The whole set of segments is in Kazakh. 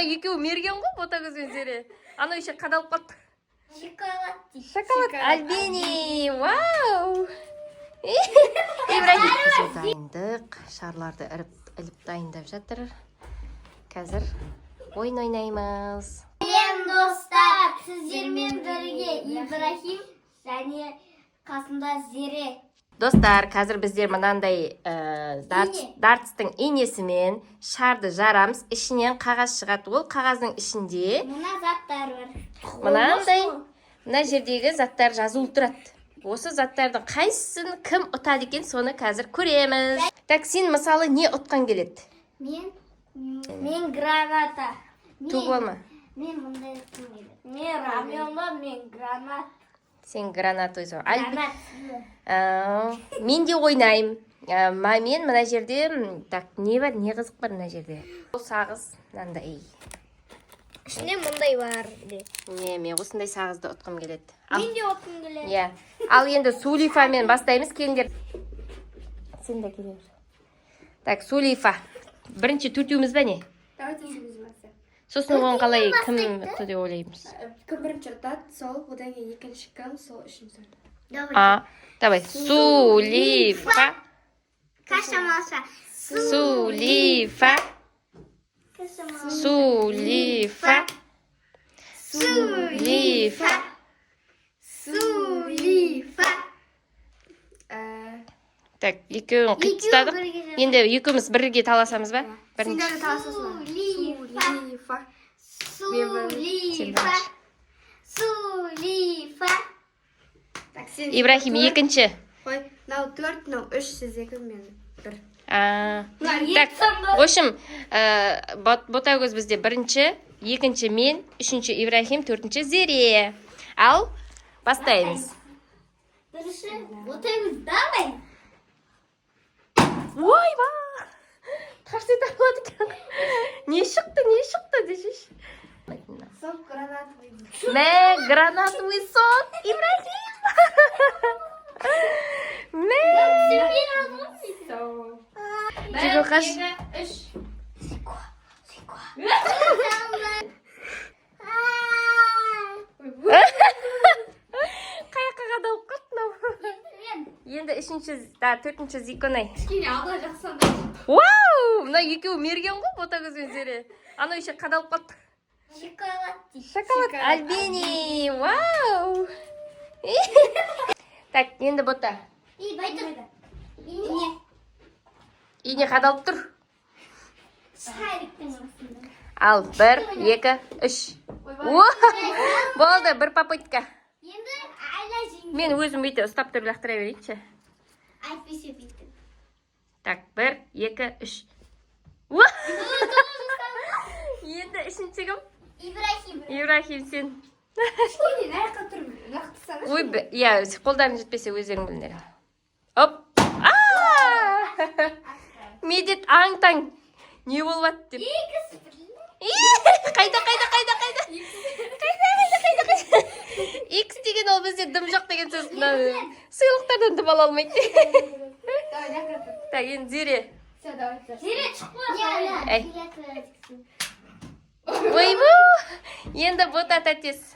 екеуі мерген ғой, Ботагөз бен Зере. Анау еще қадалып қалды. Шоколад дейді. Шоколад Альбини. Вау! Ибрахим дайындық. Шарларды іліп дайындап жатыр. Қазір ойын ойнаймыз. Сәлем достар, сіздермен бірге Ибрахим және қасында Зере. Достар, қазір біздер мынандай дартстың инесімен шарды жарамыз. Ішінен қағаз шығады. Ол қағаздың ішінде Мына заттар бар. мынандай, мына жердегі заттар жазылып тұрады. Осы заттардың қайсысын кім ұтады екен, соны қазір көреміз. Так, сен мысалы не ұтқан келеді? Мен граната. Туып болма. Мен мұндай ұтқым келеді. Мен рамионда, мен гранат. Сен гранат ойсың. Гранат. Мен де ойнайым. Мен мына жерде, так, не бар, не қызық бар мына жерде? Ол сағыз, мынандай. Ішінде мұндай бар. Мен осындай сағызды ұтқым келеді. Мен де ұтқым келеді. Ал енді Сулифамен бастаймыз, келіңдер. Сен де келе бер. Так, Сулифа. Бірінші төртеуміз бе не? Давайте үшеуміз бастайық. Сосын оған қалай кім ұтты деп ойлаймыз. Кім бірінші ұтады, сол, одан кейін екінші кім, сол үшінші. Давай. Сулифа. Каша-маша. Сулифа. Сулифа. Сулифа. Сулифа. Так, екеуін қиттыстадық. Енді екеуміз бірге таласамыз ба? Сендерді таласасың. Сулифа. Сулифа. Сулифа. Ибрахим екінші. Қой, мынау 4, мынау 3, сіз 2, мен 1. Так, в общем, Ботагөз бізде бірінші, екінші мен, үшінші Ибрахим, төртінші Зере. Ал, бастаймыз. Бірінші, Ботагөз, давай. Ой, ба! Қарсы етіп екен. Не шықты, дешеш. Сол гранат ойды. Мә, гранатовый сон, Ибрахим! Мә! Сол. Жүгі қаш. Қаяққа қадалып қалды. Енді төртінші Зиконай. Кішкене алда жақсанда. Вау! Мына екеуі мерген ғой, Ботагөз бен Зере. Анау еще қадалып қалды. Шоколад дейді. Шоколад Альбини. Вау! Так, енді Бота. Байтыр. Ине. Ине қадалып тұр. Шариктің астында. Ал, 1, 2, 3. Болды, бір попытка. Енді айла жеңген. Мен өзім өйте ұстап тұрып лақтыра берейінші. Айтпесе бүйтіп. Так, 1, 2, 3. Енді үшінші кім? Ибрахим. Ибрахим, сен. Кішкене аяққа тұрып, лақтысаңыз. Ой, қолдарың жетпесе өздерің білдер. Оп! Медет аң-таң. Не болып деп. Қайда. X деген ол бізде дым жоқ деген сөз. Сыйлықтардан дым ала алмайды. Давай, аяққа тұр. Так, енді Зере. Все, давай. Зере шықпа. Әй. Ойбу! Енді Бота тәтес.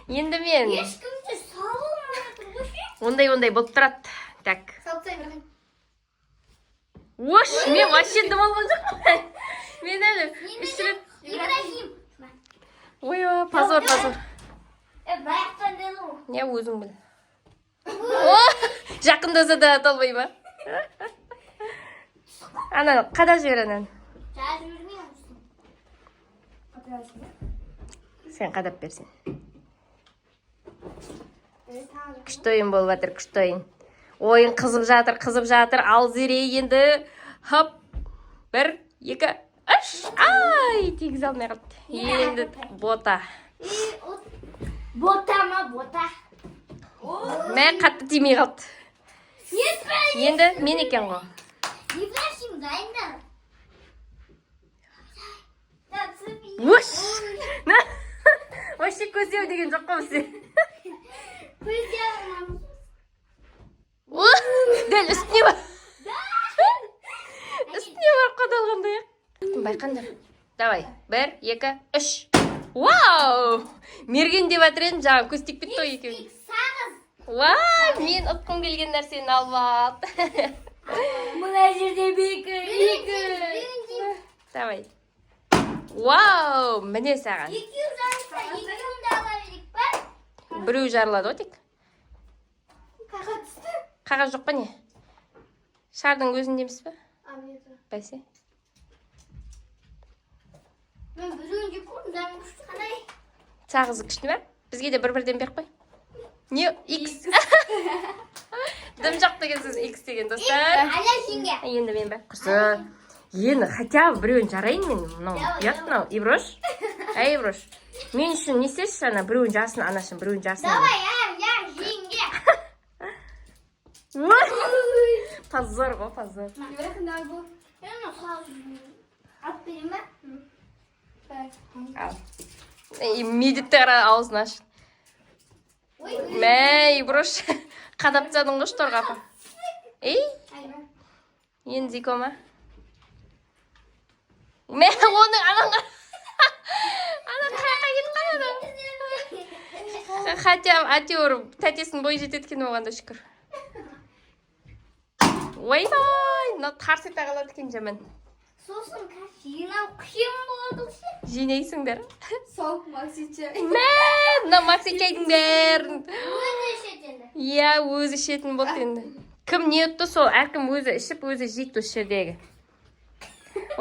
Енді мен. Ешкімде салу Ондай болып тұрады. Так. Салса Ибрахим. Ош, мен вообще дым алған жоқпын. Мен әлі үшіріп. Ибрахим. Ой, позор. Баяқтан деді ғой. Не өзің біл. Жақындаса да аталмай ма? Ана, қада жібер анан. Жазып жүрмей Отырасың ба? Сен қадап берсен. Күшті ойын болып жатыр, күшті ойын. Ойын қызып жатыр. Ал Зере енді. Хоп. 1, 2, 3. Ай, тегіз алмай қалды. Енді Бота. Бота ма, бота. Мә қатты тимей қалды. Енді мен екен ғой. Ибрахим дайындар. Ош! Вообще көздеу деген жоқ қой бізде. Көздеу. Дәл үстіне ба? байқаңдар. Давай. 1, 2, 3. Вау! Мерген деп жатыр едім, жаңа көз тиіп кетті ғой екеуі. Сағыз. Вау! Мен ұтқым келген нәрсені алып алды. Мына жерде екі. Давай. Вау! Міне саған. Екеуі жарылса, екеуін де ала берейік па? Біреу жарылады ғой тек. Қағаз түсті. Қағаз жоқ па не? Шардың өзінде емес па? Бәсе. Мен біреуін жеп көрдім, дәмі күшті қандай. Сағызы күшті ме? Бізге де бір-бірден беріп қой. Не? X. Дым жоқ деген сөз X деген достар. Аля жеңге. Енді мен бе? Құрсы. Енді хотя бы біреуін жарайын мен. Мынау ұят мынау. Иброш. Әй Иброш. Мен үшін не істеші ана біреуін жарсын, анашын біреуін жарсын. Давай, я жеңге. Позор ғой, позор. Ибрахимдар бұл. Мен сағыз алып берейін ба? Ал. Медетті қара аузын аш. Мә, Иброш. Қадап тастадың ғой шторға апа. Ей? Енді Зико ма? Мә, оның анаңға. Ана қайқа кетіп қалады. Хотя әйтеуір тәтесінің бойы жетеді екен оған да шүкір. Ойбай, мынау тарсита қалады екен жаман. Сосын жинау қиын болады ше. Жинайсыңдар. Соғып Максиче. Мә, мына Максичайдың бәрін. Өзі ішеді енді. Иә, өзі ішетін болды енді. Кім не ұтты сол, әркім өзі ішіп, өзі жейді осы жердегі.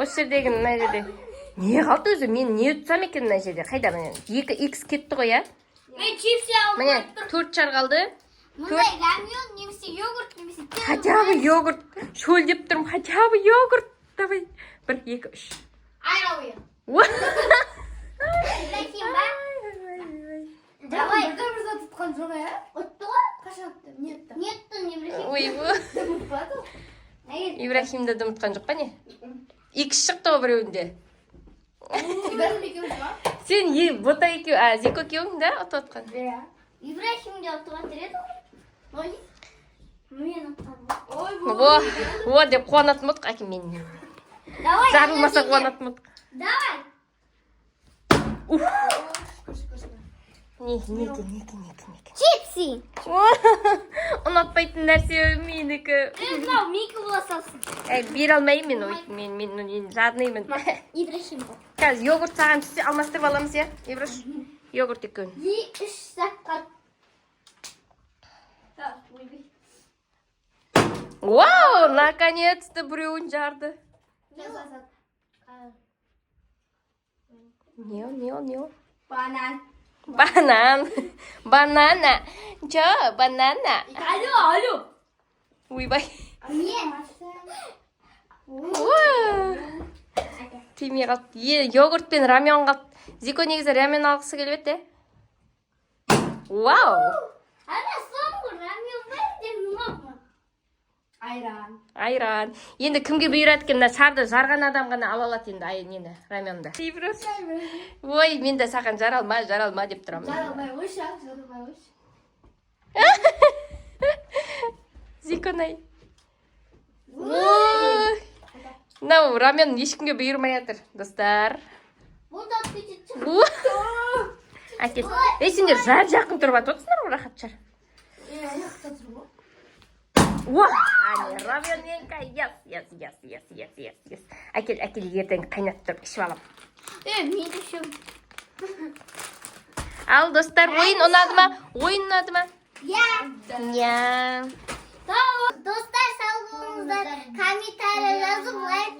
Осы жердегі мына жерде. Не қалды өзі, мен не ұтсам екен мына жерде? Қайда міне? 2x кетті ғой, ә? Мен чипсы алып Міне, 4 шар қалды. Мұндай рамион немесе йогурт немесе Хотя бы йогурт. Шөл деп тұрмын, хотя бы йогурт. Давай. 1, 2, 3. айрауы. Уа! Ибрахим ба? Давай. Бір зат тұтқан жоқ, ә? Ұтты ғой? Қашан ұтты? Не ұтты? Не ұттың Ибрахим? Ой, бұ. Ұтпады. Ибрахимді де ұмытқан жоқ па не? X шықты ғой біреуінде. Ибрахим екеуміз ба? Сен бота екеу, Зико екеуің да ұтып отқан. Иә. Ибрахим де ұтып отыр еді ғой. Ой. Мен ұттым. Ой, О деп қуанатын болдық әкем мен. Давай. Жарылмаса қуанатын болдық. Давай. Не. Чипсы. Ұнатпайтын нәрсе менікі. Мынау микі бола салсын. Бере алмаймын мен, мен жаднаймын. Ибрахим бол. Қазір йогурт саған түссе алмастырып аламыз, иә? Иброш, йогурт екеуін. 2-3 саққа. Вау, наконец-то біреуін жарды. Не ол? Банан. Банана. Чо, банана. Алло. Ойбай. Мен. Тимей қалды. Йогурт пен рамион қалды. Зико негізі рамион алғысы келіп еді. Вау. Ана соңғы рамион бар деп нұмақ. Айран. Енді кімге бұйырады екен, мына шарды жарған адам ғана ала алады енді нені, рамионды. Ой, мен де саған жаралма деп тұрамын. Жарылмай қойшы. Зиконай. Мынау рамен ешкімге бұйырмай жатыр, достар. Бұл да кетеді. Әкел. Сендер жақын тұрып атып отырсыңдар ғой, рахат жар. Рамионенка, yes. Әкел, ертең қайнатып тұрып ішіп алам. Мен де шым. Ал, достар, ойын ұнады ма? Иә. Достар, сау болыңыздар. Комментарий жазып, лайк